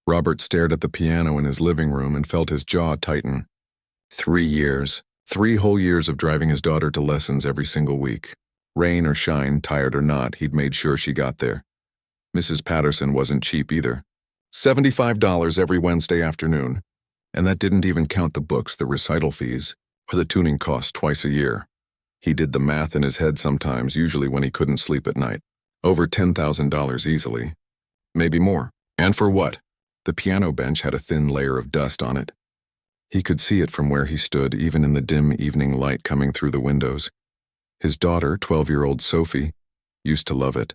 Robert stared at the piano in his living room and felt his jaw tighten. 3 years. 3 whole years of driving his daughter to lessons every single week. Rain or shine, tired or not, he'd made sure she got there. Mrs. Patterson wasn't cheap either. $75 every Wednesday afternoon. And that didn't even count the books, the recital fees, or the tuning costs twice a year. He did the math in his head sometimes, usually when he couldn't sleep at night. Over $10,000 easily. Maybe more. And for what? The piano bench had a thin layer of dust on it. He could see it from where he stood, even in the dim evening light coming through the windows. His daughter, 12-year-old Sophie, used to love it.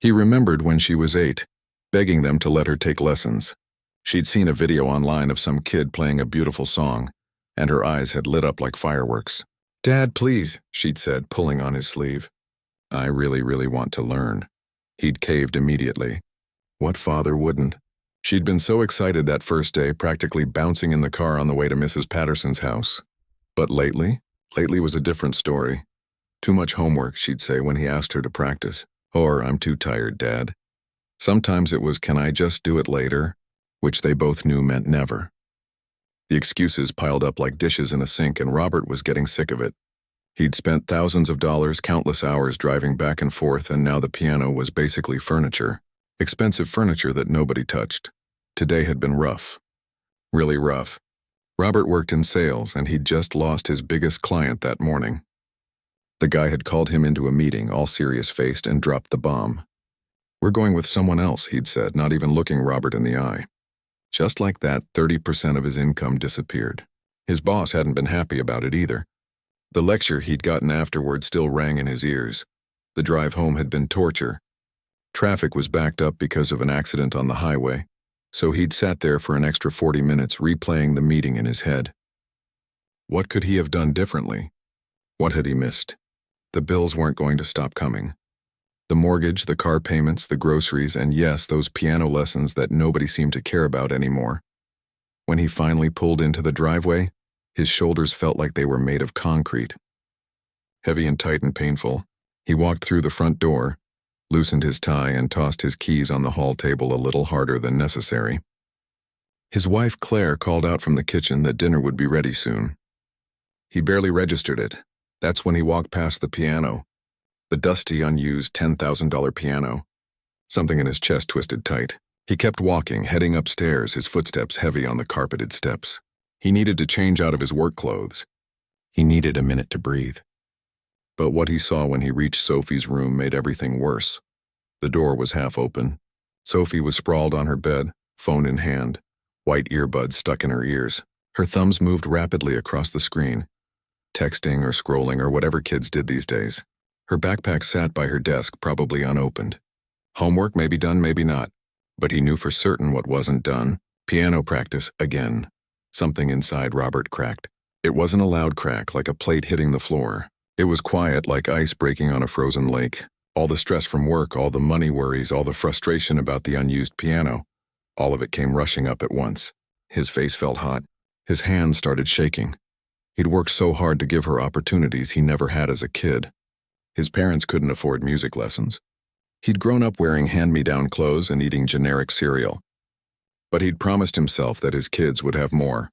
He remembered when she was 8, begging them to let her take lessons. She'd seen a video online of some kid playing a beautiful song, and her eyes had lit up like fireworks. "Dad, please," she'd said, pulling on his sleeve. "I really want to learn." He'd caved immediately. What father wouldn't? She'd been so excited that first day, practically bouncing in the car on the way to Mrs. Patterson's house. But lately was a different story. Too much homework, she'd say when he asked her to practice. Or, "I'm too tired, Dad." Sometimes it was, "Can I just do it later?" which they both knew meant never. The excuses piled up like dishes in a sink, and Robert was getting sick of it. He'd spent thousands of dollars, countless hours driving back and forth, and now the piano was basically furniture. Expensive furniture that nobody touched. Today had been rough. Really rough. Robert worked in sales, and he'd just lost his biggest client that morning. The guy had called him into a meeting, all serious-faced, and dropped the bomb. "We're going with someone else," he'd said, not even looking Robert in the eye. Just like that, 30% of his income disappeared. His boss hadn't been happy about it either. The lecture he'd gotten afterward still rang in his ears. The drive home had been torture. Traffic was backed up because of an accident on the highway, so he'd sat there for an extra 40 minutes replaying the meeting in his head. What could he have done differently? What had he missed? The bills weren't going to stop coming. The mortgage, the car payments, the groceries, and yes, those piano lessons that nobody seemed to care about anymore. When he finally pulled into the driveway, his shoulders felt like they were made of concrete. Heavy and tight and painful, he walked through the front door, loosened his tie, and tossed his keys on the hall table a little harder than necessary. His wife, Claire, called out from the kitchen that dinner would be ready soon. He barely registered it. That's when he walked past the piano. The dusty, unused $10,000 piano. Something in his chest twisted tight. He kept walking, heading upstairs, his footsteps heavy on the carpeted steps. He needed to change out of his work clothes. He needed a minute to breathe. But what he saw when he reached Sophie's room made everything worse. The door was half open. Sophie was sprawled on her bed, phone in hand, white earbuds stuck in her ears. Her thumbs moved rapidly across the screen, texting or scrolling or whatever kids did these days. Her backpack sat by her desk, probably unopened. Homework maybe done, maybe not. But he knew for certain what wasn't done. Piano practice again. Something inside Robert cracked. It wasn't a loud crack, like a plate hitting the floor. It was quiet, like ice breaking on a frozen lake. All the stress from work, all the money worries, all the frustration about the unused piano. All of it came rushing up at once. His face felt hot. His hands started shaking. He'd worked so hard to give her opportunities he never had as a kid. His parents couldn't afford music lessons. He'd grown up wearing hand-me-down clothes and eating generic cereal. But he'd promised himself that his kids would have more.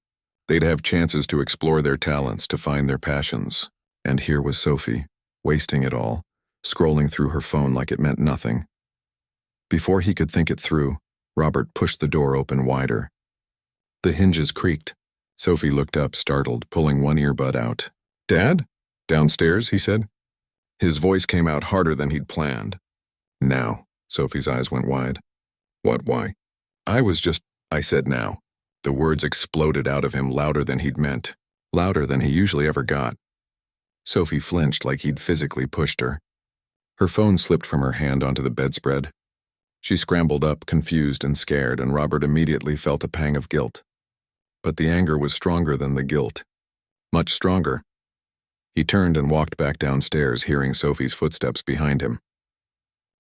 They'd have chances to explore their talents, to find their passions. And here was Sophie, wasting it all, scrolling through her phone like it meant nothing. Before he could think it through, Robert pushed the door open wider. The hinges creaked. Sophie looked up, startled, pulling one earbud out. "Dad?" "Downstairs," he said. His voice came out harder than he'd planned. "Now." Sophie's eyes went wide. "What, why?" I said now." The words exploded out of him louder than he'd meant, louder than he usually ever got. Sophie flinched like he'd physically pushed her. Her phone slipped from her hand onto the bedspread. She scrambled up, confused and scared, and Robert immediately felt a pang of guilt. But the anger was stronger than the guilt. Much stronger. He turned and walked back downstairs, hearing Sophie's footsteps behind him.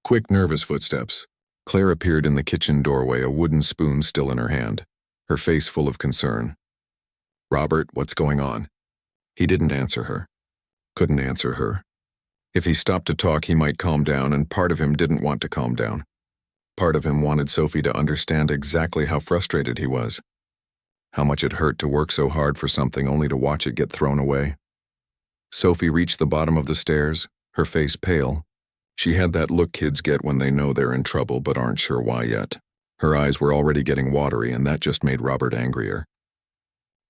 Quick, nervous footsteps. Claire appeared in the kitchen doorway, a wooden spoon still in her hand, her face full of concern. "Robert, what's going on?" He didn't answer her. Couldn't answer her. If he stopped to talk, he might calm down, and part of him didn't want to calm down. Part of him wanted Sophie to understand exactly how frustrated he was, how much it hurt to work so hard for something only to watch it get thrown away. Sophie reached the bottom of the stairs, her face pale. She had that look kids get when they know they're in trouble but aren't sure why yet. Her eyes were already getting watery, and that just made Robert angrier.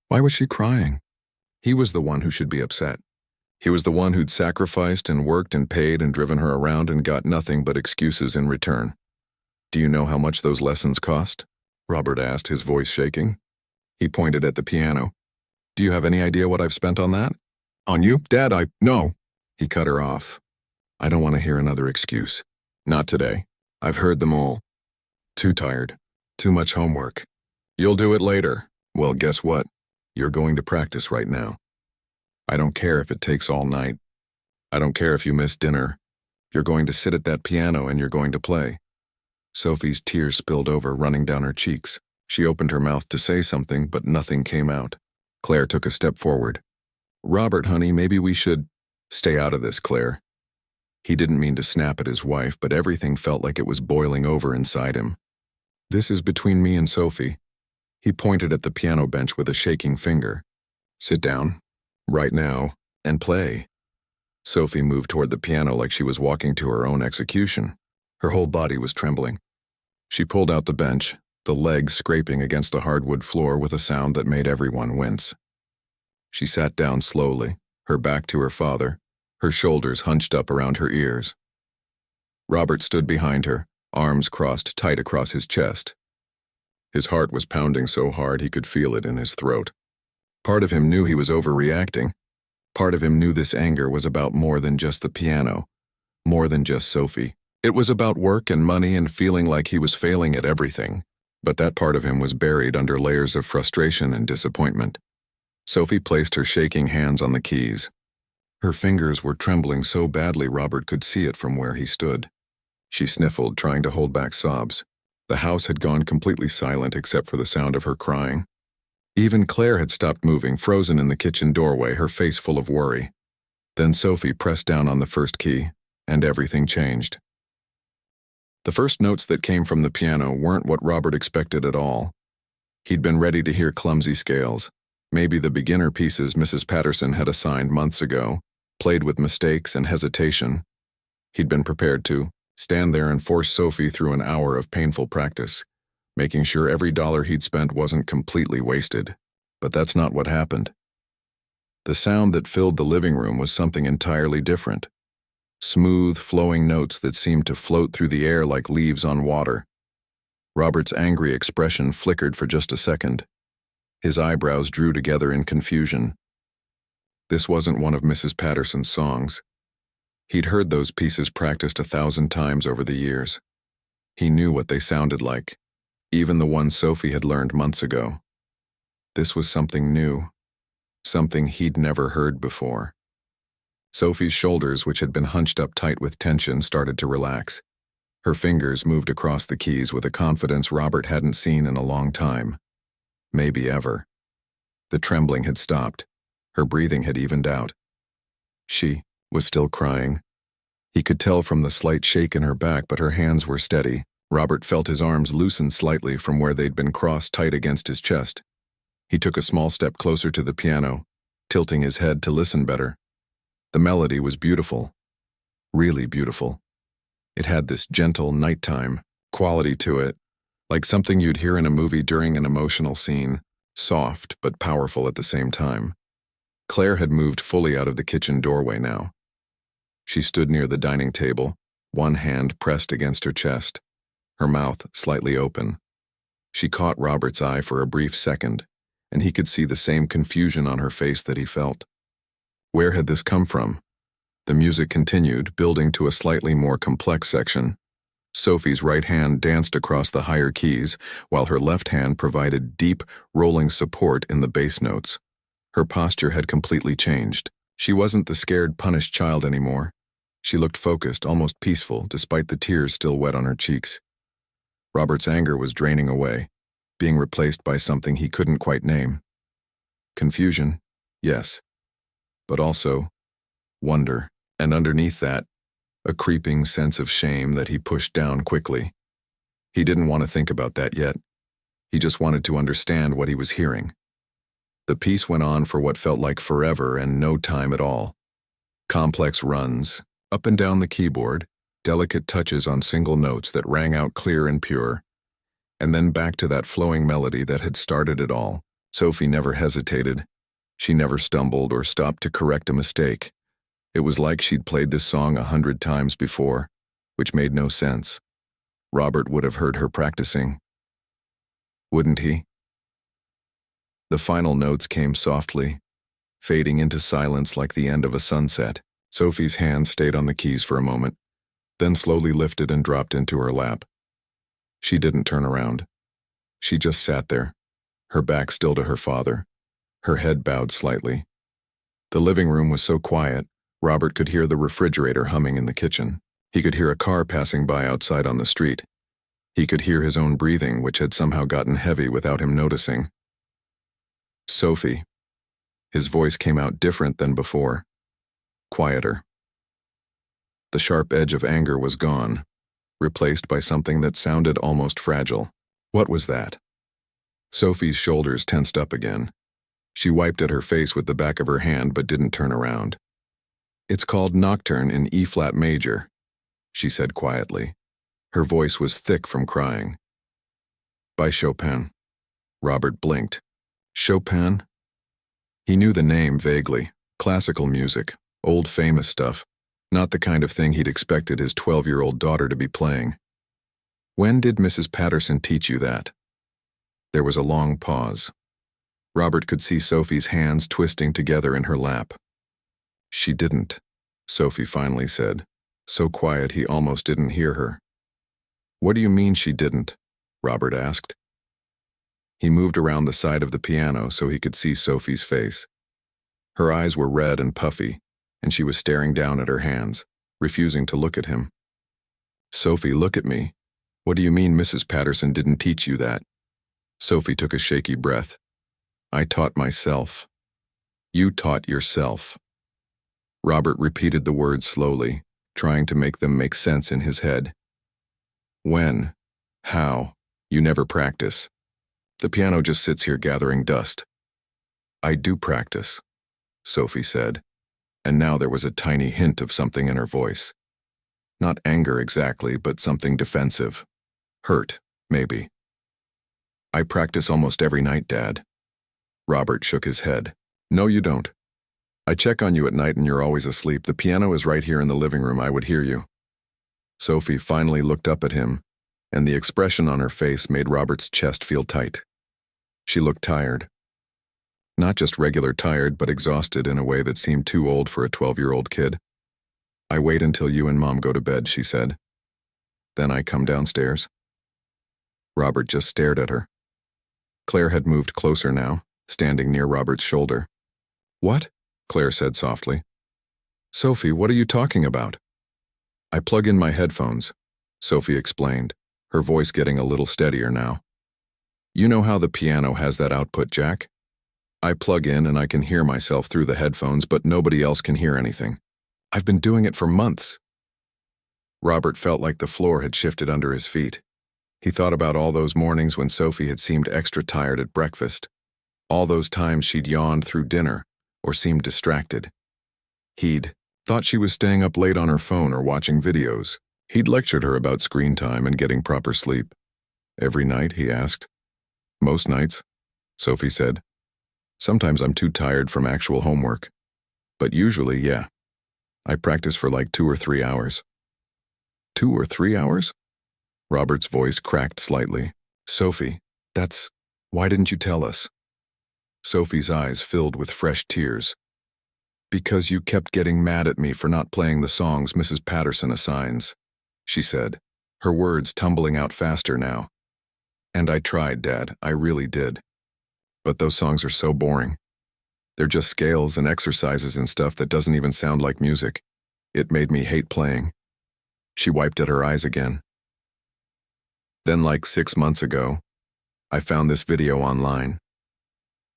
Why was she crying? He was the one who should be upset. He was the one who'd sacrificed and worked and paid and driven her around and got nothing but excuses in return. Do you know how much those lessons cost? Robert asked, his voice shaking. He pointed at the piano. Do you have any idea what I've spent on that? On you, Dad, No. He cut her off. I don't want to hear another excuse. Not today. I've heard them all. Too tired. Too much homework. You'll do it later. Well, guess what? You're going to practice right now. I don't care if it takes all night. I don't care if you miss dinner. You're going to sit at that piano and you're going to play. Sophie's tears spilled over, running down her cheeks. She opened her mouth to say something, but nothing came out. Claire took a step forward. Robert, honey, maybe we should... Stay out of this, Claire. He didn't mean to snap at his wife, but everything felt like it was boiling over inside him. This is between me and Sophie. He pointed at the piano bench with a shaking finger. Sit down, right now, and play. Sophie moved toward the piano like she was walking to her own execution. Her whole body was trembling. She pulled out the bench, the legs scraping against the hardwood floor with a sound that made everyone wince. She sat down slowly, her back to her father, her shoulders hunched up around her ears. Robert stood behind her, arms crossed tight across his chest. His heart was pounding so hard he could feel it in his throat. Part of him knew he was overreacting. Part of him knew this anger was about more than just the piano, more than just Sophie. It was about work and money and feeling like he was failing at everything. But that part of him was buried under layers of frustration and disappointment. Sophie placed her shaking hands on the keys. Her fingers were trembling so badly Robert could see it from where he stood. She sniffled, trying to hold back sobs. The house had gone completely silent except for the sound of her crying. Even Claire had stopped moving, frozen in the kitchen doorway, her face full of worry. Then Sophie pressed down on the first key, and everything changed. The first notes that came from the piano weren't what Robert expected at all. He'd been ready to hear clumsy scales, maybe the beginner pieces Mrs. Patterson had assigned months ago, played with mistakes and hesitation. He'd been prepared to stand there and force Sophie through an hour of painful practice, making sure every dollar he'd spent wasn't completely wasted. But that's not what happened. The sound that filled the living room was something entirely different. Smooth, flowing notes that seemed to float through the air like leaves on water. Robert's angry expression flickered for just a second. His eyebrows drew together in confusion. This wasn't one of Mrs. Patterson's songs. He'd heard those pieces practiced 1,000 times over the years. He knew what they sounded like, even the ones Sophie had learned months ago. This was something new, something he'd never heard before. Sophie's shoulders, which had been hunched up tight with tension, started to relax. Her fingers moved across the keys with a confidence Robert hadn't seen in a long time. Maybe ever. The trembling had stopped. Her breathing had evened out. She was still crying. He could tell from the slight shake in her back, but her hands were steady. Robert felt his arms loosen slightly from where they'd been crossed tight against his chest. He took a small step closer to the piano, tilting his head to listen better. The melody was beautiful, really beautiful. It had this gentle nighttime quality to it, like something you'd hear in a movie during an emotional scene, soft but powerful at the same time. Claire had moved fully out of the kitchen doorway now. She stood near the dining table, one hand pressed against her chest, her mouth slightly open. She caught Robert's eye for a brief second, and he could see the same confusion on her face that he felt. Where had this come from? The music continued, building to a slightly more complex section. Sophie's right hand danced across the higher keys, while her left hand provided deep, rolling support in the bass notes. Her posture had completely changed. She wasn't the scared, punished child anymore. She looked focused, almost peaceful, despite the tears still wet on her cheeks. Robert's anger was draining away, being replaced by something he couldn't quite name. Confusion, yes, but also wonder, and underneath that, a creeping sense of shame that he pushed down quickly. He didn't want to think about that yet. He just wanted to understand what he was hearing. The piece went on for what felt like forever and no time at all. Complex runs, up and down the keyboard, delicate touches on single notes that rang out clear and pure, and then back to that flowing melody that had started it all. Sophie never hesitated. She never stumbled or stopped to correct a mistake. It was like she'd played this song 100 times before, which made no sense. Robert would have heard her practicing. Wouldn't he? The final notes came softly, fading into silence like the end of a sunset. Sophie's hand stayed on the keys for a moment, then slowly lifted and dropped into her lap. She didn't turn around. She just sat there, her back still to her father, her head bowed slightly. The living room was so quiet, Robert could hear the refrigerator humming in the kitchen. He could hear a car passing by outside on the street. He could hear his own breathing, which had somehow gotten heavy without him noticing. Sophie. His voice came out different than before, quieter. The sharp edge of anger was gone, replaced by something that sounded almost fragile. What was that? Sophie's shoulders tensed up again. She wiped at her face with the back of her hand but didn't turn around. It's called Nocturne in E-flat major, she said quietly. Her voice was thick from crying. By Chopin. Robert blinked. Chopin? He knew the name vaguely. Classical music, old famous stuff, not the kind of thing he'd expected his 12-year-old daughter to be playing. When did Mrs. Patterson teach you that? There was a long pause. Robert could see Sophie's hands twisting together in her lap. She didn't, Sophie finally said, so quiet he almost didn't hear her. What do you mean she didn't? Robert asked. He moved around the side of the piano so he could see Sophie's face. Her eyes were red and puffy, and she was staring down at her hands, refusing to look at him. Sophie, look at me. What do you mean Mrs. Patterson didn't teach you that? Sophie took a shaky breath. I taught myself. You taught yourself. Robert repeated the words slowly, trying to make them make sense in his head. When? How? You never practice. The piano just sits here gathering dust. I do practice, Sophie said, and now there was a tiny hint of something in her voice. Not anger exactly, but something defensive. Hurt, maybe. I practice almost every night, Dad. Robert shook his head. No, you don't. I check on you at night and you're always asleep. The piano is right here in the living room. I would hear you. Sophie finally looked up at him, and the expression on her face made Robert's chest feel tight. She looked tired. Not just regular tired, but exhausted in a way that seemed too old for a 12-year-old kid. I wait until you and Mom go to bed, she said. Then I come downstairs. Robert just stared at her. Claire had moved closer now, standing near Robert's shoulder. What? Claire said softly. Sophie, what are you talking about? I plug in my headphones, Sophie explained, her voice getting a little steadier now. You know how the piano has that output jack? I plug in and I can hear myself through the headphones, but nobody else can hear anything. I've been doing it for months. Robert felt like the floor had shifted under his feet. He thought about all those mornings when Sophie had seemed extra tired at breakfast, all those times she'd yawned through dinner or seemed distracted. He'd thought she was staying up late on her phone or watching videos. He'd lectured her about screen time and getting proper sleep. Every night, he asked. Most nights, Sophie said. Sometimes I'm too tired from actual homework. But usually, yeah. I practice for like 2 or 3 hours. 2 or 3 hours? Robert's voice cracked slightly. Sophie, why didn't you tell us? Sophie's eyes filled with fresh tears. Because you kept getting mad at me for not playing the songs Mrs. Patterson assigns, she said, her words tumbling out faster now. And I tried, Dad, I really did. But those songs are so boring. They're just scales and exercises and stuff that doesn't even sound like music. It made me hate playing. She wiped at her eyes again. Then, like 6 months ago, I found this video online.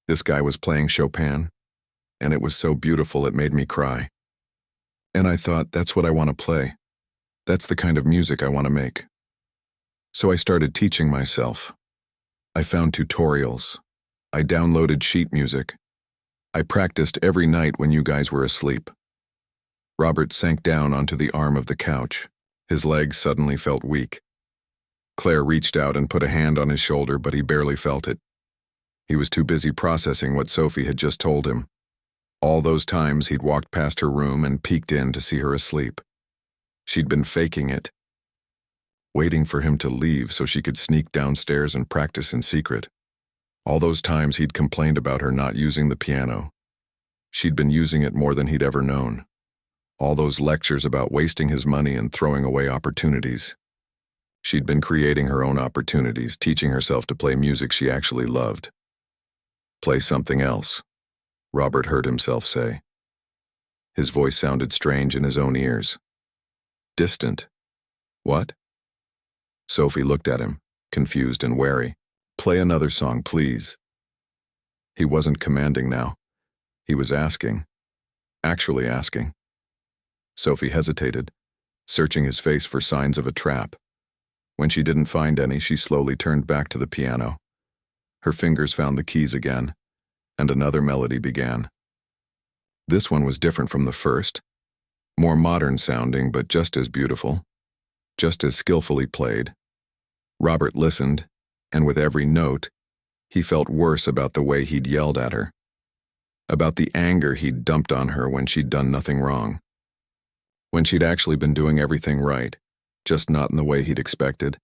This guy was playing Chopin, and it was so beautiful it made me cry. And I thought, that's what I want to play. That's the kind of music I want to make. So I started teaching myself. I found tutorials. I downloaded sheet music. I practiced every night when you guys were asleep. Robert sank down onto the arm of the couch. His legs suddenly felt weak. Claire reached out and put a hand on his shoulder, but he barely felt it. He was too busy processing what Sophie had just told him. All those times he'd walked past her room and peeked in to see her asleep. She'd been faking it, waiting for him to leave so she could sneak downstairs and practice in secret. All those times he'd complained about her not using the piano. She'd been using it more than he'd ever known. All those lectures about wasting his money and throwing away opportunities. She'd been creating her own opportunities, teaching herself to play music she actually loved. Play something else, Robert heard himself say. His voice sounded strange in his own ears. Distant. What? Sophie looked at him, confused and wary. Play another song, please. He wasn't commanding now. He was asking. Actually asking. Sophie hesitated, searching his face for signs of a trap. When she didn't find any, she slowly turned back to the piano. Her fingers found the keys again, and another melody began. This one was different from the first, more modern sounding, but just as beautiful, just as skillfully played. Robert listened, and with every note, he felt worse about the way he'd yelled at her, about the anger he'd dumped on her when she'd done nothing wrong, when she'd actually been doing everything right, just not in the way he'd expected.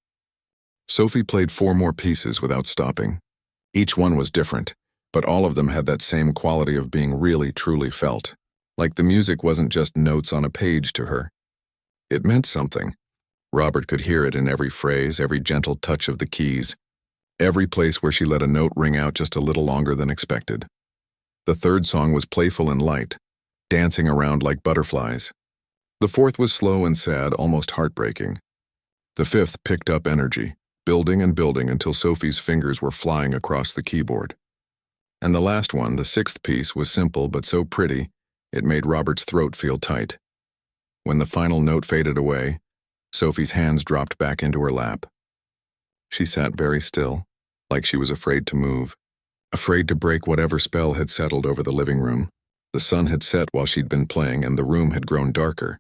Sophie played 4 more pieces without stopping. Each one was different, but all of them had that same quality of being really, truly felt. Like the music wasn't just notes on a page to her. It meant something. Robert could hear it in every phrase, every gentle touch of the keys, every place where she let a note ring out just a little longer than expected. The third song was playful and light, dancing around like butterflies. The fourth was slow and sad, almost heartbreaking. The fifth picked up energy, building and building until Sophie's fingers were flying across the keyboard. And the last one, the sixth piece, was simple but so pretty, it made Robert's throat feel tight. When the final note faded away, Sophie's hands dropped back into her lap. She sat very still, like she was afraid to move, afraid to break whatever spell had settled over the living room. The sun had set while she'd been playing, and the room had grown darker.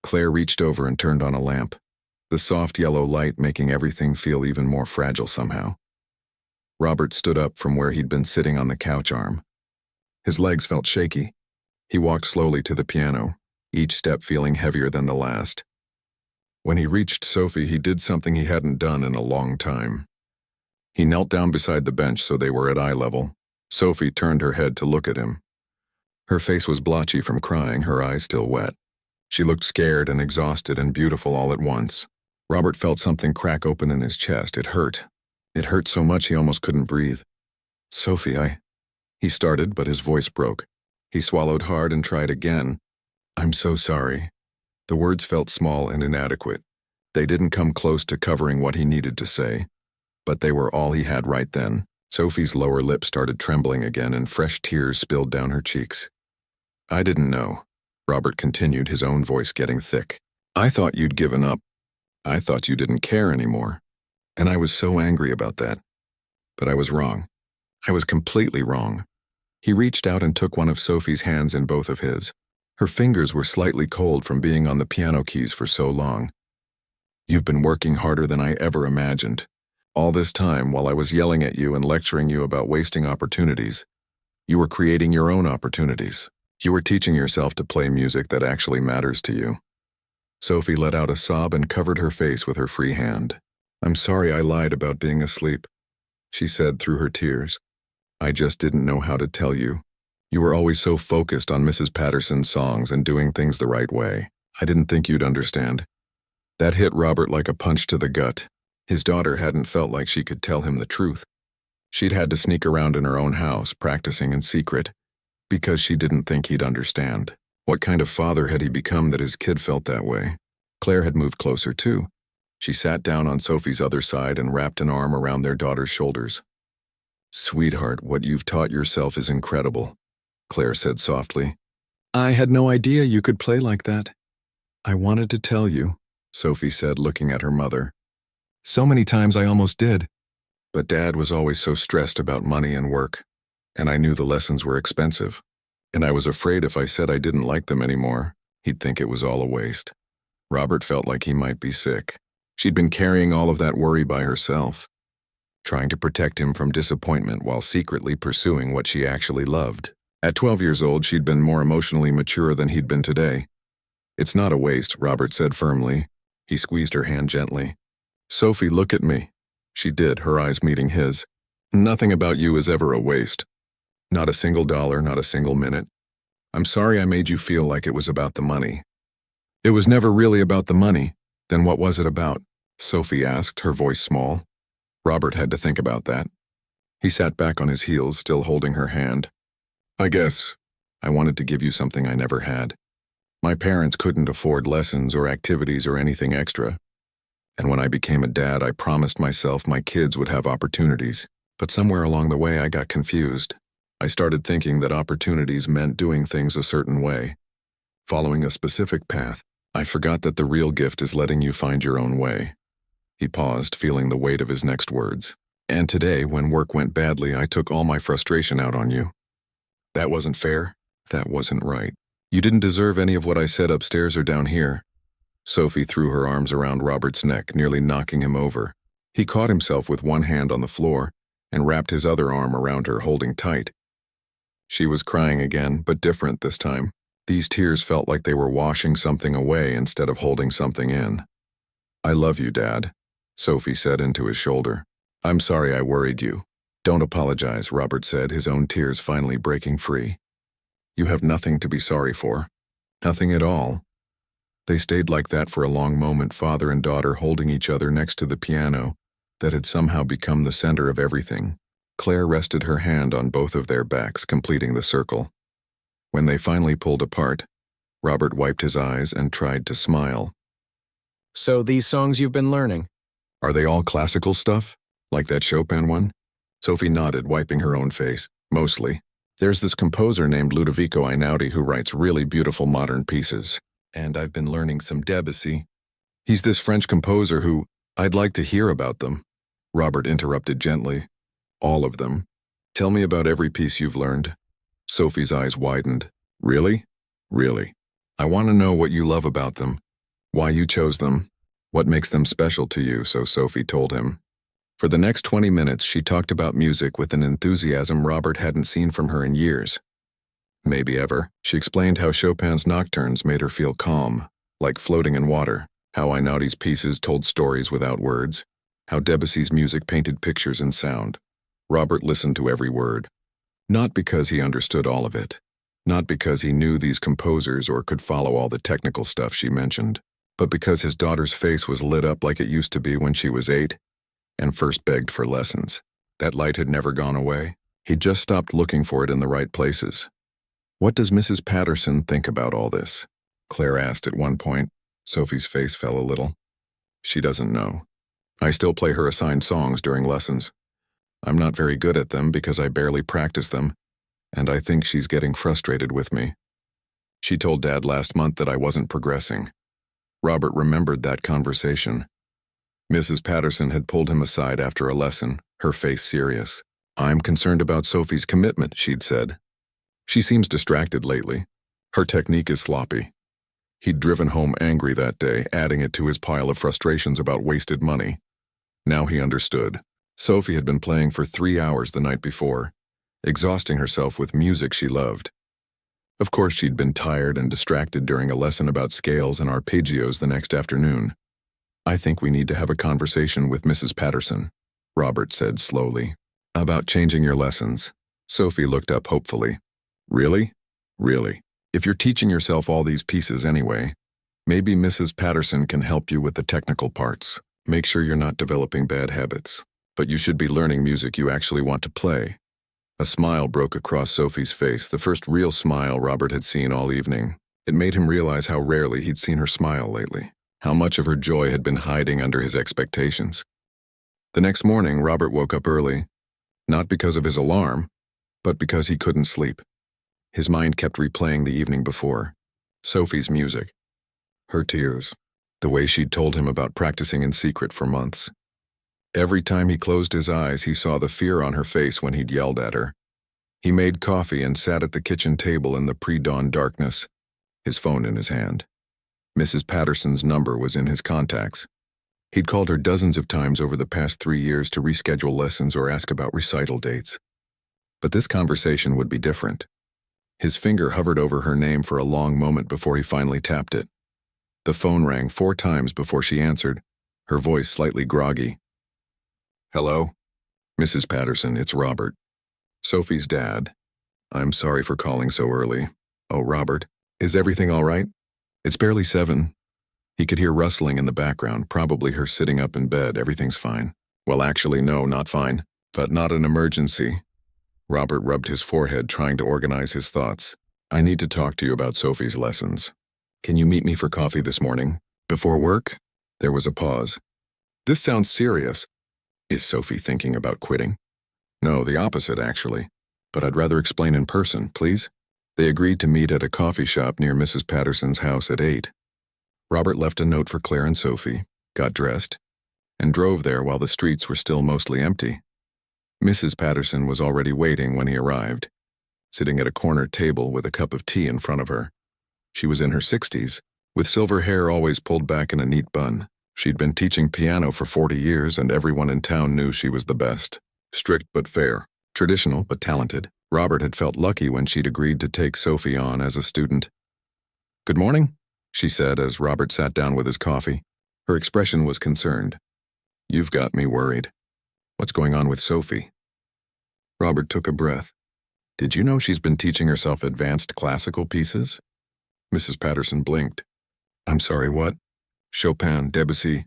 Claire reached over and turned on a lamp, the soft yellow light making everything feel even more fragile somehow. Robert stood up from where he'd been sitting on the couch arm. His legs felt shaky. He walked slowly to the piano, each step feeling heavier than the last. When he reached Sophie, he did something he hadn't done in a long time. He knelt down beside the bench so they were at eye level. Sophie turned her head to look at him. Her face was blotchy from crying, her eyes still wet. She looked scared and exhausted and beautiful all at once. Robert felt something crack open in his chest. It hurt. It hurt so much he almost couldn't breathe. Sophie, He started, but his voice broke. He swallowed hard and tried again. I'm so sorry. The words felt small and inadequate. They didn't come close to covering what he needed to say, but they were all he had right then. Sophie's lower lip started trembling again and fresh tears spilled down her cheeks. I didn't know, Robert continued, his own voice getting thick. I thought you'd given up. I thought you didn't care anymore. And I was so angry about that. But I was wrong. I was completely wrong. He reached out and took one of Sophie's hands in both of his. Her fingers were slightly cold from being on the piano keys for so long. You've been working harder than I ever imagined. All this time, while I was yelling at you and lecturing you about wasting opportunities, you were creating your own opportunities. You were teaching yourself to play music that actually matters to you. Sophie let out a sob and covered her face with her free hand. I'm sorry I lied about being asleep, she said through her tears. I just didn't know how to tell you. You were always so focused on Mrs. Patterson's songs and doing things the right way. I didn't think you'd understand. That hit Robert like a punch to the gut. His daughter hadn't felt like she could tell him the truth. She'd had to sneak around in her own house, practicing in secret, because she didn't think he'd understand. What kind of father had he become that his kid felt that way? Claire had moved closer too. She sat down on Sophie's other side and wrapped an arm around their daughter's shoulders. Sweetheart, what you've taught yourself is incredible, Claire said softly. I had no idea you could play like that. I wanted to tell you, Sophie said, looking at her mother. So many times I almost did. But Dad was always so stressed about money and work, and I knew the lessons were expensive, and I was afraid if I said I didn't like them anymore, he'd think it was all a waste. Robert felt like he might be sick. She'd been carrying all of that worry by herself, trying to protect him from disappointment while secretly pursuing what she actually loved. At 12 years old, she'd been more emotionally mature than he'd been today. It's not a waste, Robert said firmly. He squeezed her hand gently. Sophie, look at me. She did, her eyes meeting his. Nothing about you is ever a waste. Not a single dollar, not a single minute. I'm sorry I made you feel like it was about the money. It was never really about the money. Then what was it about? Sophie asked, her voice small. Robert had to think about that. He sat back on his heels, still holding her hand. I guess I wanted to give you something I never had. My parents couldn't afford lessons or activities or anything extra. And when I became a dad, I promised myself my kids would have opportunities. But somewhere along the way, I got confused. I started thinking that opportunities meant doing things a certain way, following a specific path. I forgot that the real gift is letting you find your own way. He paused, feeling the weight of his next words. And today, when work went badly, I took all my frustration out on you. That wasn't fair. That wasn't right. You didn't deserve any of what I said upstairs or down here. Sophie threw her arms around Robert's neck, nearly knocking him over. He caught himself with one hand on the floor and wrapped his other arm around her, holding tight. She was crying again, but different this time. These tears felt like they were washing something away instead of holding something in. I love you, Dad, Sophie said into his shoulder. I'm sorry I worried you. Don't apologize, Robert said, his own tears finally breaking free. You have nothing to be sorry for. Nothing at all. They stayed like that for a long moment, father and daughter holding each other next to the piano that had somehow become the center of everything. Claire rested her hand on both of their backs, completing the circle. When they finally pulled apart, Robert wiped his eyes and tried to smile. So these songs you've been learning? Are they all classical stuff? Like that Chopin one? Sophie nodded, wiping her own face. Mostly. There's this composer named Ludovico Einaudi who writes really beautiful modern pieces. And I've been learning some Debussy. He's this French composer who, I'd like to hear about them. Robert interrupted gently. All of them. Tell me about every piece you've learned. Sophie's eyes widened. Really? Really. I want to know what you love about them. Why you chose them. What makes them special to you, so Sophie told him. For the next 20 minutes, she talked about music with an enthusiasm Robert hadn't seen from her in years. Maybe ever. She explained how Chopin's nocturnes made her feel calm, like floating in water, how Einaudi's pieces told stories without words, how Debussy's music painted pictures in sound. Robert listened to every word. Not because he understood all of it, not because he knew these composers or could follow all the technical stuff she mentioned, but because his daughter's face was lit up like it used to be when she was 8 and first begged for lessons. That light had never gone away. He'd just stopped looking for it in the right places. What does Mrs. Patterson think about all this? Claire asked at one point. Sophie's face fell a little. She doesn't know. I still play her assigned songs during lessons. I'm not very good at them because I barely practice them, and I think she's getting frustrated with me. She told Dad last month that I wasn't progressing. Robert remembered that conversation. Mrs. Patterson had pulled him aside after a lesson, her face serious. I'm concerned about Sophie's commitment, she'd said. She seems distracted lately. Her technique is sloppy. He'd driven home angry that day, adding it to his pile of frustrations about wasted money. Now he understood. Sophie had been playing for 3 hours the night before, exhausting herself with music she loved. Of course, she'd been tired and distracted during a lesson about scales and arpeggios the next afternoon. I think we need to have a conversation with Mrs. Patterson, Robert said slowly. About changing your lessons. Sophie looked up hopefully. Really? Really? If you're teaching yourself all these pieces anyway, maybe Mrs. Patterson can help you with the technical parts. Make sure you're not developing bad habits. But you should be learning music you actually want to play. A smile broke across Sophie's face, the first real smile Robert had seen all evening. It made him realize how rarely he'd seen her smile lately, how much of her joy had been hiding under his expectations. The next morning, Robert woke up early, not because of his alarm, but because he couldn't sleep. His mind kept replaying the evening before. Sophie's music. Her tears. The way she'd told him about practicing in secret for months. Every time he closed his eyes, he saw the fear on her face when he'd yelled at her. He made coffee and sat at the kitchen table in the pre-dawn darkness, his phone in his hand. Mrs. Patterson's number was in his contacts. He'd called her dozens of times over the past 3 years to reschedule lessons or ask about recital dates. But this conversation would be different. His finger hovered over her name for a long moment before he finally tapped it. The phone rang 4 times before she answered, her voice slightly groggy. "Hello? Mrs. Patterson, it's Robert. Sophie's dad. I'm sorry for calling so early. Oh, Robert, is everything all right? It's barely 7. He could hear rustling in the background, probably her sitting up in bed. Everything's fine. Well, actually, no, not fine. But not an emergency." Robert rubbed his forehead, trying to organize his thoughts. "I need to talk to you about Sophie's lessons. Can you meet me for coffee this morning? Before work?" There was a pause. "This sounds serious. Is Sophie thinking about quitting?" "No, the opposite, actually. But I'd rather explain in person, please." They agreed to meet at a coffee shop near Mrs. Patterson's house at 8. Robert left a note for Claire and Sophie, got dressed, and drove there while the streets were still mostly empty. Mrs. Patterson was already waiting when he arrived, sitting at a corner table with a cup of tea in front of her. She was in her 60s, with silver hair always pulled back in a neat bun. She'd been teaching piano for 40 years, and everyone in town knew she was the best. Strict but fair, traditional but talented. Robert had felt lucky when she'd agreed to take Sophie on as a student. "Good morning," she said as Robert sat down with his coffee. Her expression was concerned. "You've got me worried. What's going on with Sophie?" Robert took a breath. "Did you know she's been teaching herself advanced classical pieces?" Mrs. Patterson blinked. "I'm sorry, what?" "Chopin, Debussy,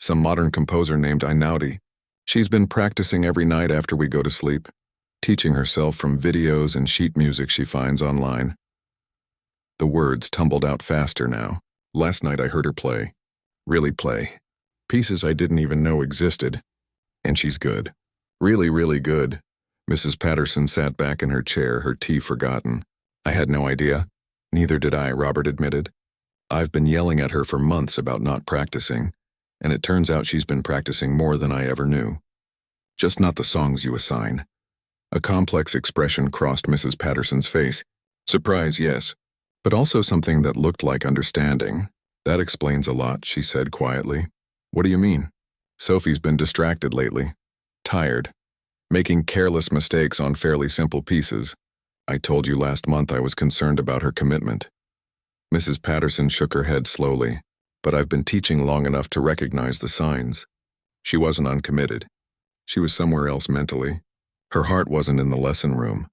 some modern composer named Einaudi. She's been practicing every night after we go to sleep, teaching herself from videos and sheet music she finds online." The words tumbled out faster now. "Last night I heard her play. Really play. Pieces I didn't even know existed. And she's good. Really, really good." Mrs. Patterson sat back in her chair, her tea forgotten. "I had no idea." "Neither did I," Robert admitted. "I've been yelling at her for months about not practicing, and it turns out she's been practicing more than I ever knew. Just not the songs you assign." A complex expression crossed Mrs. Patterson's face. Surprise, yes, but also something that looked like understanding. "That explains a lot," she said quietly. "What do you mean?" "Sophie's been distracted lately. Tired. Making careless mistakes on fairly simple pieces. I told you last month I was concerned about her commitment." Mrs. Patterson shook her head slowly. "But I've been teaching long enough to recognize the signs. She wasn't uncommitted. She was somewhere else mentally. Her heart wasn't in the lesson room."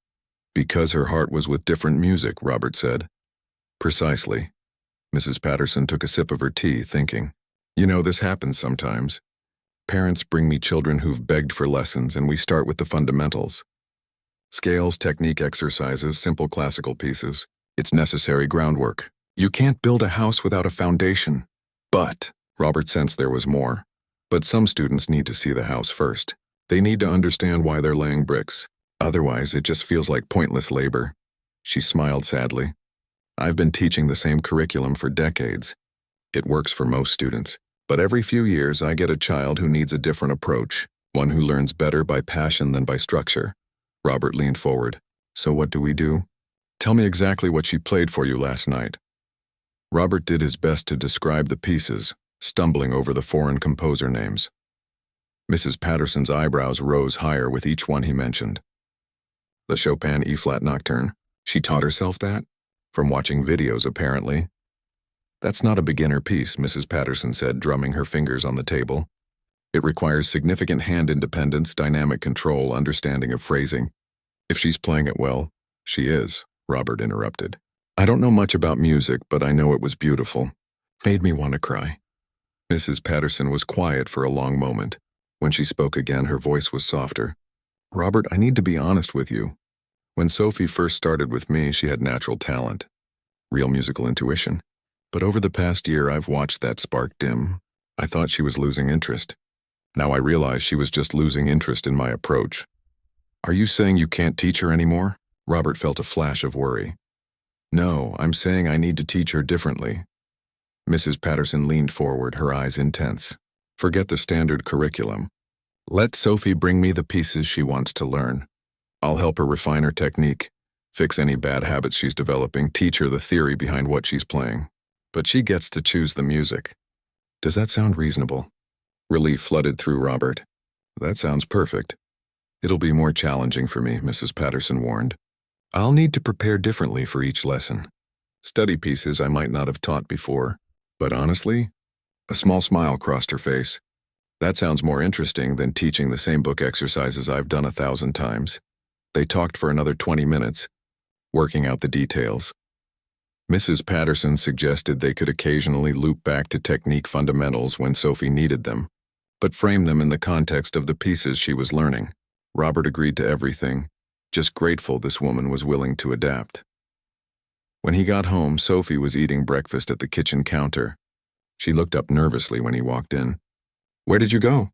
"Because her heart was with different music," Robert said. "Precisely." Mrs. Patterson took a sip of her tea, thinking. "You know, this happens sometimes. Parents bring me children who've begged for lessons, and we start with the fundamentals. Scales, technique exercises, simple classical pieces. It's necessary groundwork. You can't build a house without a foundation." "But," Robert sensed there was more. "But some students need to see the house first. They need to understand why they're laying bricks. Otherwise, it just feels like pointless labor." She smiled sadly. "I've been teaching the same curriculum for decades. It works for most students. But every few years, I get a child who needs a different approach, one who learns better by passion than by structure." Robert leaned forward. "So what do we do? Tell me exactly what she played for you last night." Robert did his best to describe the pieces, stumbling over the foreign composer names. Mrs. Patterson's eyebrows rose higher with each one he mentioned. "The Chopin E-flat Nocturne. She taught herself that? From watching videos, apparently." "That's not a beginner piece," Mrs. Patterson said, drumming her fingers on the table. "It requires significant hand independence, dynamic control, understanding of phrasing. If she's playing it well." "She is," Robert interrupted. "I don't know much about music, but I know it was beautiful. Made me want to cry." Mrs. Patterson was quiet for a long moment. When she spoke again, her voice was softer. "Robert, I need to be honest with you. When Sophie first started with me, she had natural talent, real musical intuition. But over the past year, I've watched that spark dim. I thought she was losing interest. Now I realize she was just losing interest in my approach." "Are you saying you can't teach her anymore?" Robert felt a flash of worry. "No, I'm saying I need to teach her differently." Mrs. Patterson leaned forward, her eyes intense. "Forget the standard curriculum. Let Sophie bring me the pieces she wants to learn. I'll help her refine her technique, fix any bad habits she's developing, teach her the theory behind what she's playing. But she gets to choose the music. Does that sound reasonable? Relief flooded through Robert. That sounds perfect. It'll be more challenging for me, Mrs. Patterson warned. I'll need to prepare differently for each lesson. Study pieces I might not have taught before. But honestly, a small smile crossed her face. That sounds more interesting than teaching the same book exercises I've done 1,000 times. They talked for another 20 minutes, working out the details. Mrs. Patterson suggested they could occasionally loop back to technique fundamentals when Sophie needed them, but frame them in the context of the pieces she was learning. Robert agreed to everything, just grateful this woman was willing to adapt. When he got home, Sophie was eating breakfast at the kitchen counter. She looked up nervously when he walked in. Where did you go?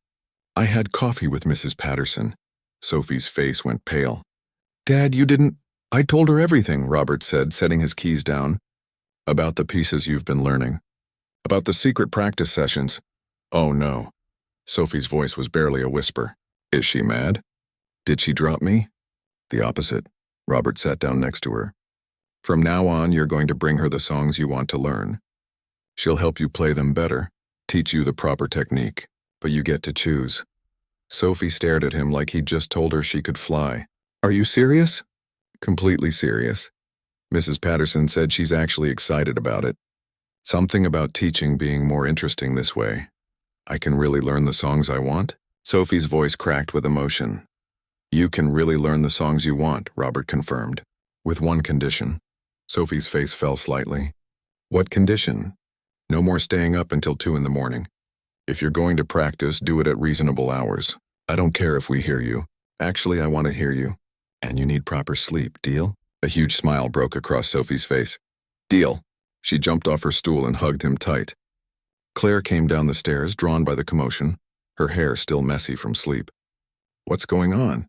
I had coffee with Mrs. Patterson. Sophie's face went pale. Dad, you didn't... I told her everything, Robert said, setting his keys down. About the pieces you've been learning. About the secret practice sessions. Oh no. Sophie's voice was barely a whisper. Is she mad? Did she drop me? The opposite. Robert sat down next to her. From now on, you're going to bring her the songs you want to learn. She'll help you play them better, teach you the proper technique, but you get to choose. Sophie stared at him like he'd just told her she could fly. Are you serious? Completely serious. Mrs. Patterson said she's actually excited about it. Something about teaching being more interesting this way. I can really learn the songs I want? Sophie's voice cracked with emotion. You can really learn the songs you want, Robert confirmed. With one condition. Sophie's face fell slightly. What condition? No more staying up until 2 in the morning. If you're going to practice, do it at reasonable hours. I don't care if we hear you. Actually, I want to hear you. And you need proper sleep, deal? A huge smile broke across Sophie's face. Deal. She jumped off her stool and hugged him tight. Claire came down the stairs, drawn by the commotion, her hair still messy from sleep. What's going on?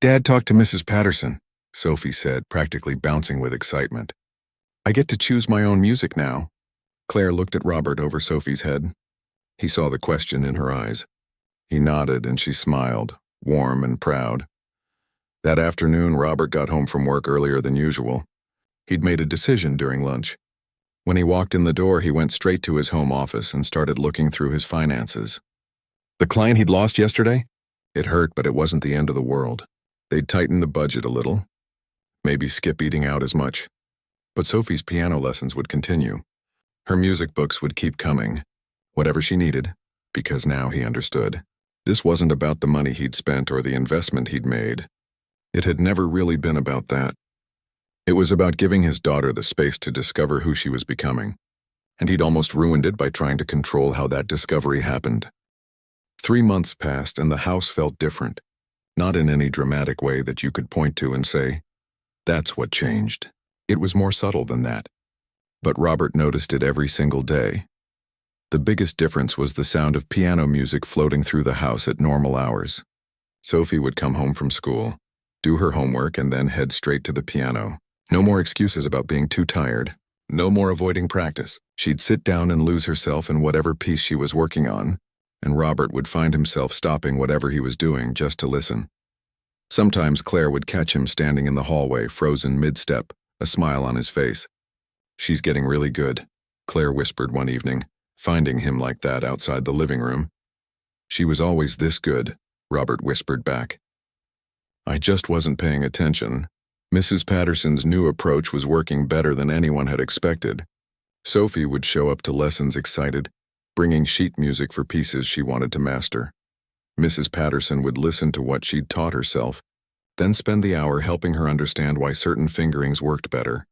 Dad talked to Mrs. Patterson, Sophie said, practically bouncing with excitement. I get to choose my own music now. Claire looked at Robert over Sophie's head. He saw the question in her eyes. He nodded and she smiled, warm and proud. That afternoon, Robert got home from work earlier than usual. He'd made a decision during lunch. When he walked in the door, he went straight to his home office and started looking through his finances. The client he'd lost yesterday? It hurt, but it wasn't the end of the world. They'd tighten the budget a little. Maybe skip eating out as much. But Sophie's piano lessons would continue. Her music books would keep coming. Whatever she needed, because now he understood. This wasn't about the money he'd spent or the investment he'd made. It had never really been about that. It was about giving his daughter the space to discover who she was becoming. And he'd almost ruined it by trying to control how that discovery happened. 3 months passed and the house felt different. Not in any dramatic way that you could point to and say, that's what changed. It was more subtle than that. But Robert noticed it every single day. The biggest difference was the sound of piano music floating through the house at normal hours. Sophie would come home from school, do her homework, and then head straight to the piano. No more excuses about being too tired. No more avoiding practice. She'd sit down and lose herself in whatever piece she was working on, and Robert would find himself stopping whatever he was doing just to listen. Sometimes Claire would catch him standing in the hallway, frozen mid-step, a smile on his face. She's getting really good, Claire whispered one evening, finding him like that outside the living room. She was always this good, Robert whispered back. I just wasn't paying attention. Mrs. Patterson's new approach was working better than anyone had expected. Sophie would show up to lessons excited, bringing sheet music for pieces she wanted to master. Mrs. Patterson would listen to what she'd taught herself, then spend the hour helping her understand why certain fingerings worked better,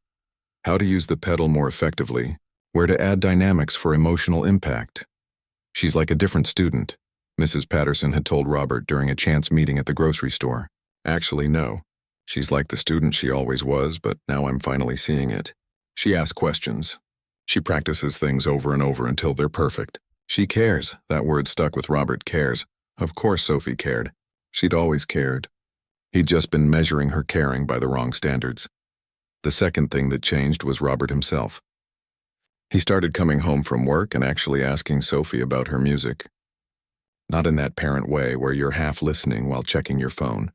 how to use the pedal more effectively, where to add dynamics for emotional impact. She's like a different student, Mrs. Patterson had told Robert during a chance meeting at the grocery store. Actually, no. She's like the student she always was, but now I'm finally seeing it. She asks questions. She practices things over and over until they're perfect. She cares. That word stuck with Robert, cares. Of course Sophie cared. She'd always cared. He'd just been measuring her caring by the wrong standards. The second thing that changed was Robert himself. He started coming home from work and actually asking Sophie about her music. Not in that parent way where you're half listening while checking your phone.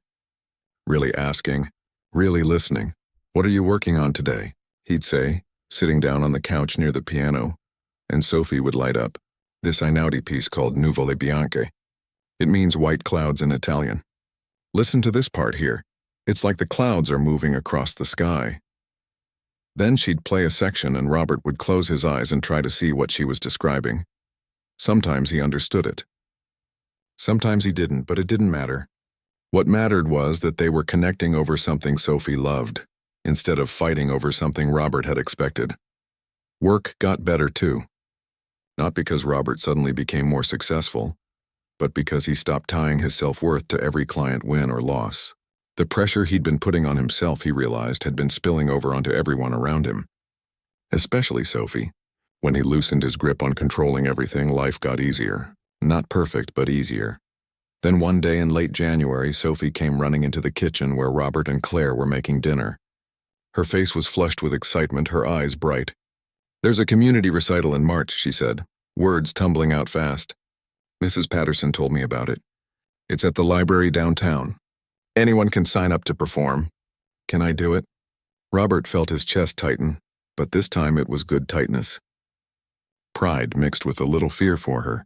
Really asking, really listening. "What are you working on today?" he'd say, sitting down on the couch near the piano, and Sophie would light up. "This Einaudi piece called Nuvole Bianche. It means white clouds in Italian. Listen to this part here. It's like the clouds are moving across the sky." Then she'd play a section and Robert would close his eyes and try to see what she was describing. Sometimes he understood it. Sometimes he didn't, but it didn't matter. What mattered was that they were connecting over something Sophie loved, instead of fighting over something Robert had expected. Work got better too. Not because Robert suddenly became more successful, but because he stopped tying his self-worth to every client win or loss. The pressure he'd been putting on himself, he realized, had been spilling over onto everyone around him. Especially Sophie. When he loosened his grip on controlling everything, life got easier. Not perfect, but easier. Then one day in late January, Sophie came running into the kitchen where Robert and Claire were making dinner. Her face was flushed with excitement, her eyes bright. "There's a community recital in March," she said, words tumbling out fast. "Mrs. Patterson told me about it. It's at the library downtown. Anyone can sign up to perform. Can I do it?" Robert felt his chest tighten, but this time it was good tightness. Pride mixed with a little fear for her.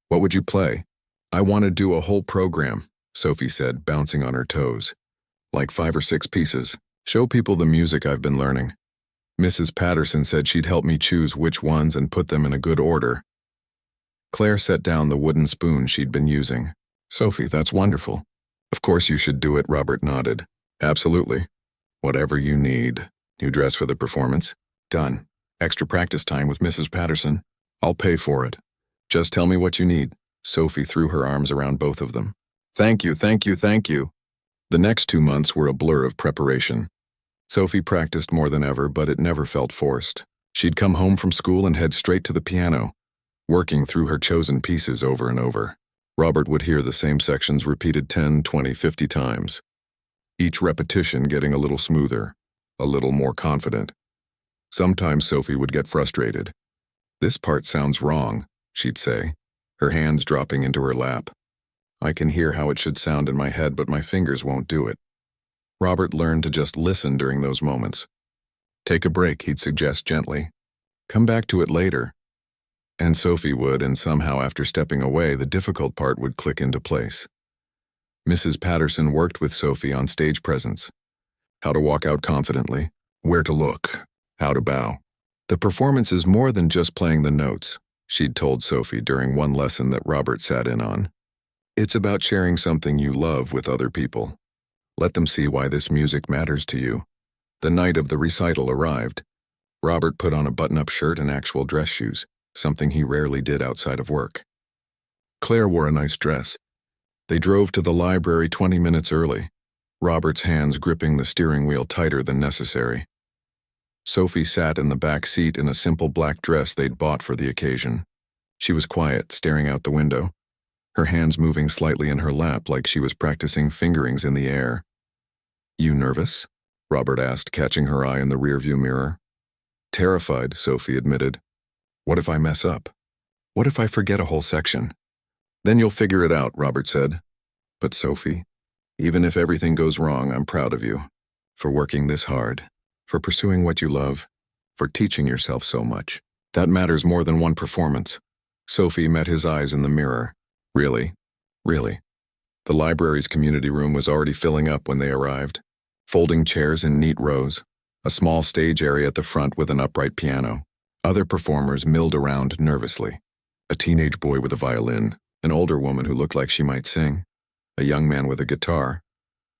"What would you play?" "I want to do a whole program," Sophie said, bouncing on her toes. "Like 5 or 6 pieces. Show people the music I've been learning. Mrs. Patterson said she'd help me choose which ones and put them in a good order." Claire set down the wooden spoon she'd been using. "Sophie, that's wonderful. Of course you should do it," Robert nodded. "Absolutely. Whatever you need. You dress for the performance? Done. Extra practice time with Mrs. Patterson. I'll pay for it. Just tell me what you need." Sophie threw her arms around both of them. "Thank you, thank you, thank you." The next 2 months were a blur of preparation. Sophie practiced more than ever, but it never felt forced. She'd come home from school and head straight to the piano, working through her chosen pieces over and over. Robert would hear the same sections repeated 10, 20, 50 times. Each repetition getting a little smoother, a little more confident. Sometimes Sophie would get frustrated. "This part sounds wrong," she'd say, her hands dropping into her lap. "I can hear how it should sound in my head, but my fingers won't do it." Robert learned to just listen during those moments. "Take a break," he'd suggest gently. "Come back to it later." And Sophie would, and somehow after stepping away, the difficult part would click into place. Mrs. Patterson worked with Sophie on stage presence. How to walk out confidently, where to look, how to bow. "The performance is more than just playing the notes," she'd told Sophie during one lesson that Robert sat in on. "It's about sharing something you love with other people. Let them see why this music matters to you." The night of the recital arrived. Robert put on a button-up shirt and actual dress shoes, something he rarely did outside of work. Claire wore a nice dress. They drove to the library 20 minutes early, Robert's hands gripping the steering wheel tighter than necessary. Sophie sat in the back seat in a simple black dress they'd bought for the occasion. She was quiet, staring out the window, her hands moving slightly in her lap like she was practicing fingerings in the air. "You nervous?" Robert asked, catching her eye in the rearview mirror. "Terrified," Sophie admitted. "What if I mess up? What if I forget a whole section?" "Then you'll figure it out," Robert said. "But Sophie, even if everything goes wrong, I'm proud of you. For working this hard, for pursuing what you love, for teaching yourself so much. That matters more than one performance." Sophie met his eyes in the mirror. "Really? Really?" The library's community room was already filling up when they arrived. Folding chairs in neat rows, a small stage area at the front with an upright piano. Other performers milled around nervously. A teenage boy with a violin, an older woman who looked like she might sing, a young man with a guitar.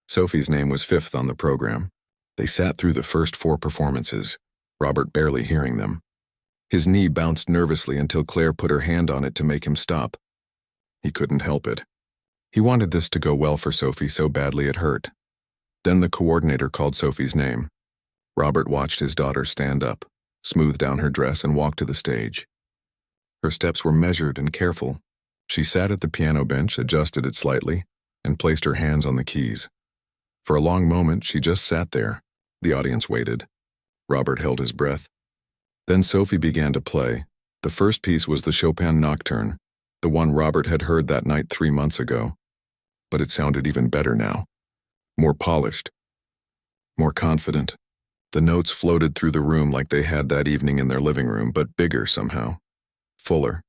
Sophie's name was 5th on the program. They sat through the first 4 performances, Robert barely hearing them. His knee bounced nervously until Claire put her hand on it to make him stop. He couldn't help it. He wanted this to go well for Sophie so badly it hurt. Then the coordinator called Sophie's name. Robert watched his daughter stand up, smooth down her dress, and walk to the stage. Her steps were measured and careful. She sat at the piano bench, adjusted it slightly, and placed her hands on the keys. For a long moment, she just sat there. The audience waited. Robert held his breath. Then Sophie began to play. The first piece was the Chopin Nocturne. The one Robert had heard that night 3 months ago. But it sounded even better now. More polished. More confident. The notes floated through the room like they had that evening in their living room, but bigger somehow. Fuller.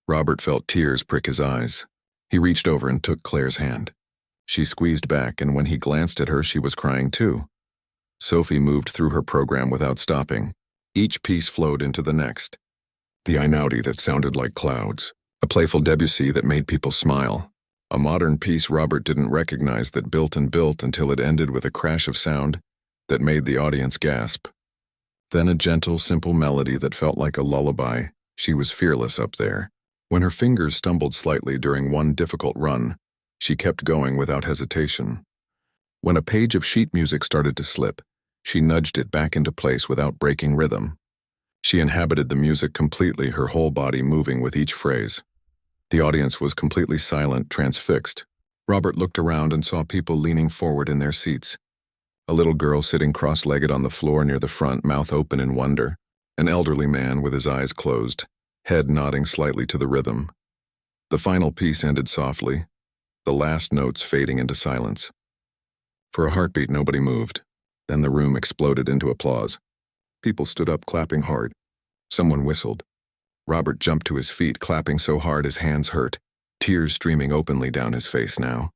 Robert felt tears prick his eyes. He reached over and took Claire's hand. She squeezed back, and when he glanced at her, she was crying too. Sophie moved through her program without stopping. Each piece flowed into the next. The Einaudi that sounded like clouds. A playful Debussy that made people smile. A modern piece Robert didn't recognize that built and built until it ended with a crash of sound that made the audience gasp. Then a gentle, simple melody that felt like a lullaby. She was fearless up there. When her fingers stumbled slightly during one difficult run, she kept going without hesitation. When a page of sheet music started to slip, she nudged it back into place without breaking rhythm. She inhabited the music completely, her whole body moving with each phrase. The audience was completely silent, transfixed. Robert looked around and saw people leaning forward in their seats. A little girl sitting cross-legged on the floor near the front, mouth open in wonder. An elderly man with his eyes closed, head nodding slightly to the rhythm. The final piece ended softly, the last notes fading into silence. For a heartbeat, nobody moved. Then the room exploded into applause. People stood up, clapping hard. Someone whistled. Robert jumped to his feet, clapping so hard his hands hurt, tears streaming openly down his face now.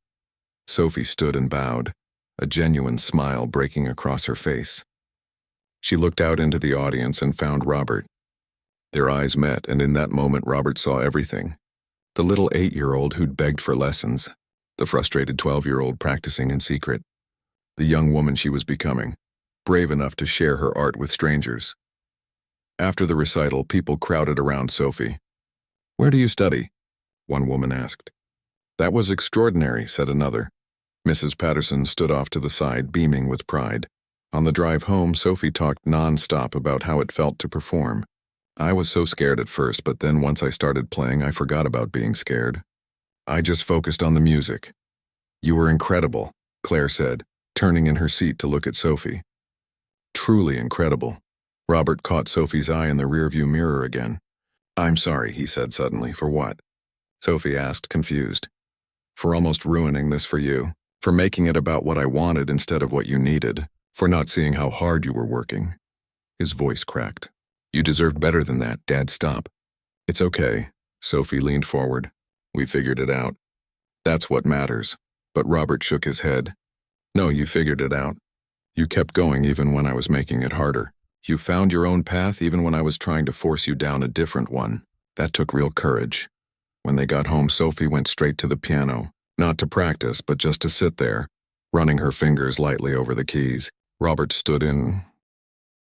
Sophie stood and bowed, a genuine smile breaking across her face. She looked out into the audience and found Robert. Their eyes met, and in that moment Robert saw everything. The little 8-year-old who'd begged for lessons, the frustrated 12-year-old practicing in secret, the young woman she was becoming, brave enough to share her art with strangers. After the recital, people crowded around Sophie. "Where do you study?" one woman asked. "That was extraordinary," said another. Mrs. Patterson stood off to the side, beaming with pride. On the drive home, Sophie talked non-stop about how it felt to perform. "I was so scared at first, but then once I started playing, I forgot about being scared. I just focused on the music." "You were incredible," Claire said, turning in her seat to look at Sophie. "Truly incredible." Robert caught Sophie's eye in the rearview mirror again. "I'm sorry," he said suddenly. "For what?" Sophie asked, confused. "For almost ruining this for you. For making it about what I wanted instead of what you needed. For not seeing how hard you were working." His voice cracked. "You deserve better than that, Dad. Stop." "It's okay." Sophie leaned forward. "We figured it out. That's what matters." But Robert shook his head. "No, you figured it out. You kept going even when I was making it harder. You found your own path even when I was trying to force you down a different one. That took real courage." When they got home, Sophie went straight to the piano, not to practice, but just to sit there, running her fingers lightly over the keys. Robert stood in